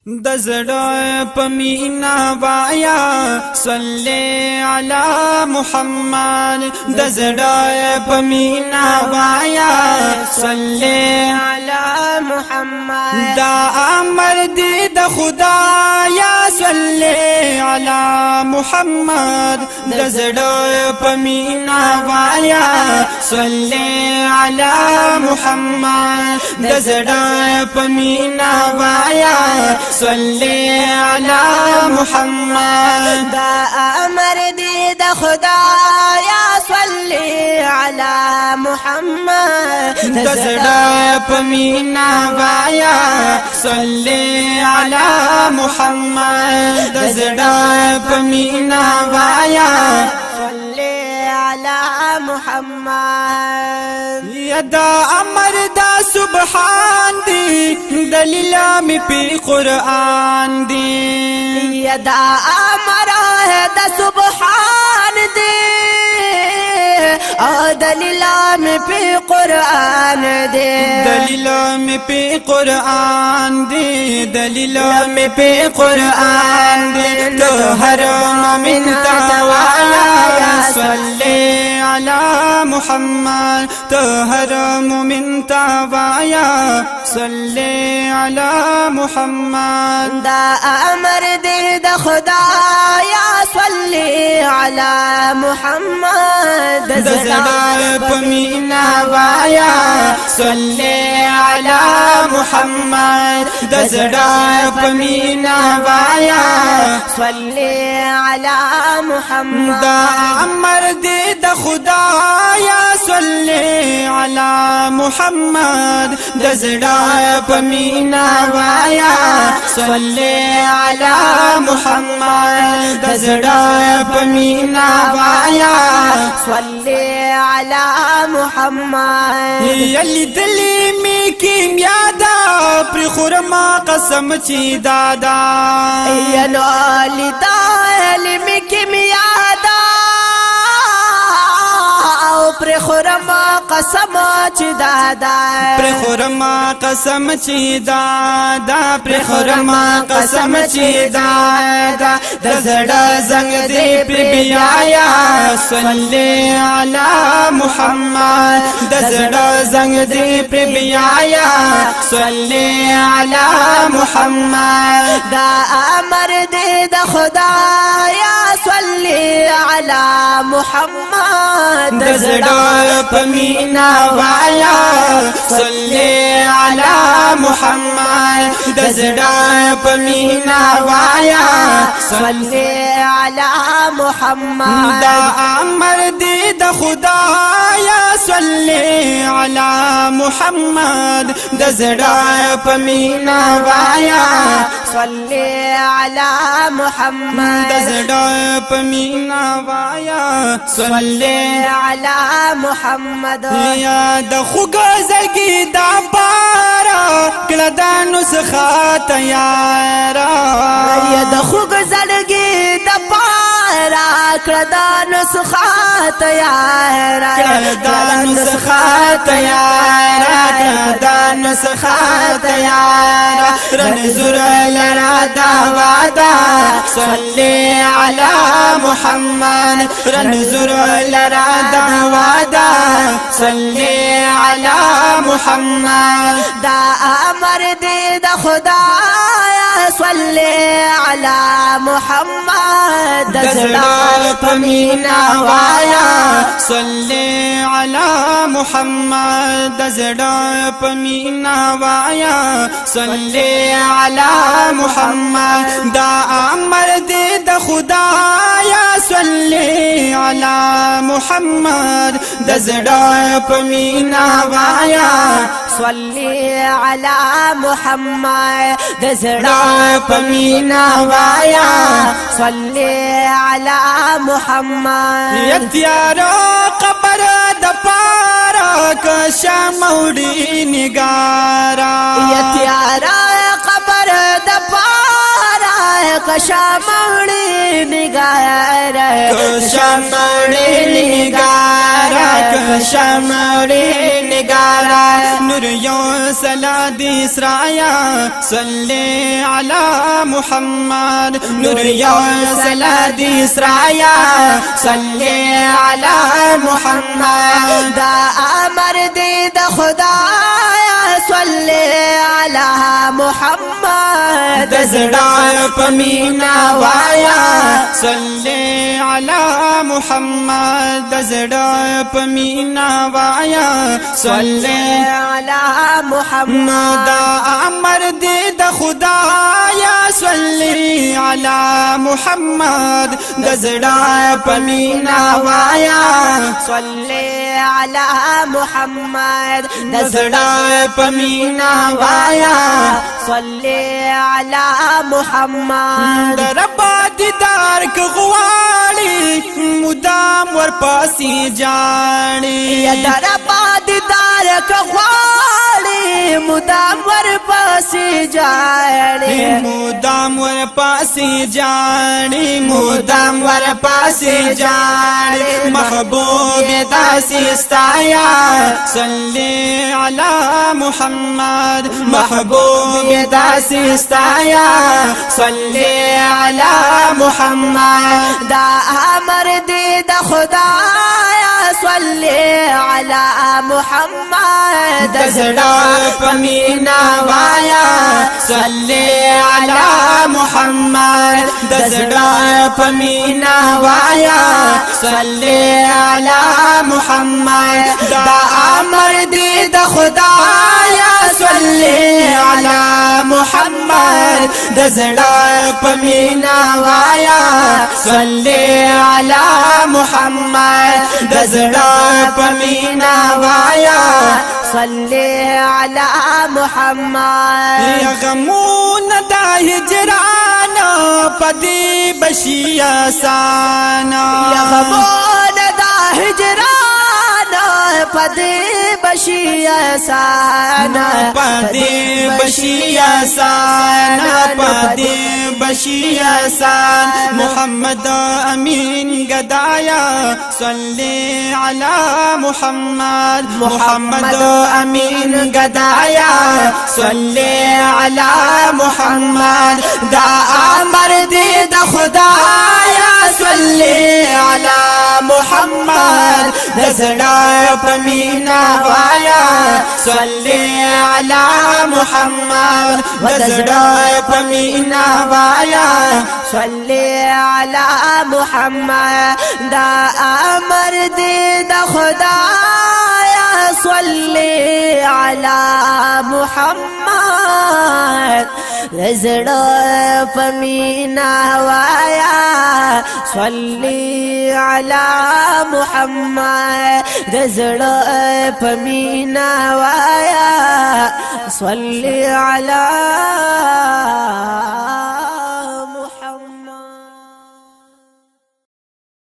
دزړه پمینا وایا صلی علی محمد دزړه پمینا وایا صلی علی محمد دا امر دی د خدایا صلی علی محمد دزړه پمینا وایا صلی علی محمد دزړه پمینا وایا صلی علی محمد دا امر دی د خدایا صلی علی محمد دزړه پمینا وایا صلی علی محمد دزړه پمینا وایا صلی علی محمد یدا امر دا سبحان دی دلیل می پی قرآن دی یدا امر دا سبحان دی او دلیل می پی قرآن دی دلیل می پی قرآن دی دلیل می پی قرآن دی تو ہر مومن توایا صلی علی محمد تو ہر مومن توایا صلی علی محمد دا امر دی د خدایا صلی علی محمد دزړه پمینا وایا صلی علی محمد دزړه پمینا وایا صلی علی محمد دا امر دی د خدایا صلی علی محمد دزړه پمینا وایا صلی علی محمد دزړه پمینا وایا صلی علی محمد یلی دلی می کیم یادا پر خورما قسم چی دادا ینو لدا علم کیم یادا او پر خورما قسم چی دادا پر خورما قسم چی دادا پر خورما قسم چی دادا دزړه زنګ دی پر بیایا صلی علی محمد دزړه زنګ دی پر بیایا صلی علی محمد دا امر دی د خدایا صلی علی محمد دزړه پمینا وایا صلی علی محمد دزړه پمینا وایا صلی علی محمد دا امر دی د خدایا صلی علی محمد دزړه پمینا وایا صلی علی محمد دزړه پمینا وایا صلی علی محمد یا د خوګزګی دا بارا کله د نسخه تیارا یا د خوګ زړګي د پارا کړه د نسخه تیارا کله د نسخه تیارا کله د نسخه تیارا رنزور لرا دا وادا صلی علی محمد رنزور لرا دا وادا صلی علی محمد دا امر دی د خدایا صلی علی محمد دزړه پمینا وایا صلی علی محمد دزړه پمینا وایا صلی علی محمد دا امر دی د خدایا صلی علی محمد دزړه پمینا وایا صلی علی محمد دزړه پمینا وایا صلی علی محمد یتیارو قبر د پارا کشا موڑی نگارا یتیارا قبر د پارا کشمړی نگار کشمړی نگار کشمړی نگار نور یو صلات اسرایا صلی علی محمد نور یو صلات اسرایا صلی علی محمد دا امر دی د خدایا صلی علی محمد دزړه پمینا وایا صلی علی محمد دزړه پمینا وایا صلی علی محمد دا امر دی د خدایا صلی علی محمد دزړه پمینا وایا صلی علی محمد دزړه پمینا وایا صلی علی محمد ربا دیدار که غواړي مدام ورپسې جاړي یا دربا دیدار که غواړي مدام ورپسې جاړي مدام ورپسې جاړي مدام ورپسې جاړي محبوب داسې ستایا صلی علی محمد محبوب داسې ستایا صلی علی محمد دا امر دی د خدایا صلی علی محمد دزړه پمینا وایا صلی علی محمد دزړه پمینا وایا صلی علی محمد دا امر دی د خدایا صلی علی محمد دزړه پمینا وایا صلی علی محمد دزړه پمینا وایا صلی علی محمد یا غمون دا هجران پدی بشی آسانا یا غمون دا هجران پدی بشی آسانا پدی بشی آسانا پدی بشی آسان محمد امین گدایا صلی علی محمد محمد امین گدایا صلی علی محمد دا امر دی د خدایا صلی علی محمد دزړه پمینا وایا صلی علی محمد دزړه پمینا وایا صلی علی محمد دا امر دی د خدایا صلی علی محمد زړه پمینا وایا صلی علی محمد زړه پمینا وایا صلی علی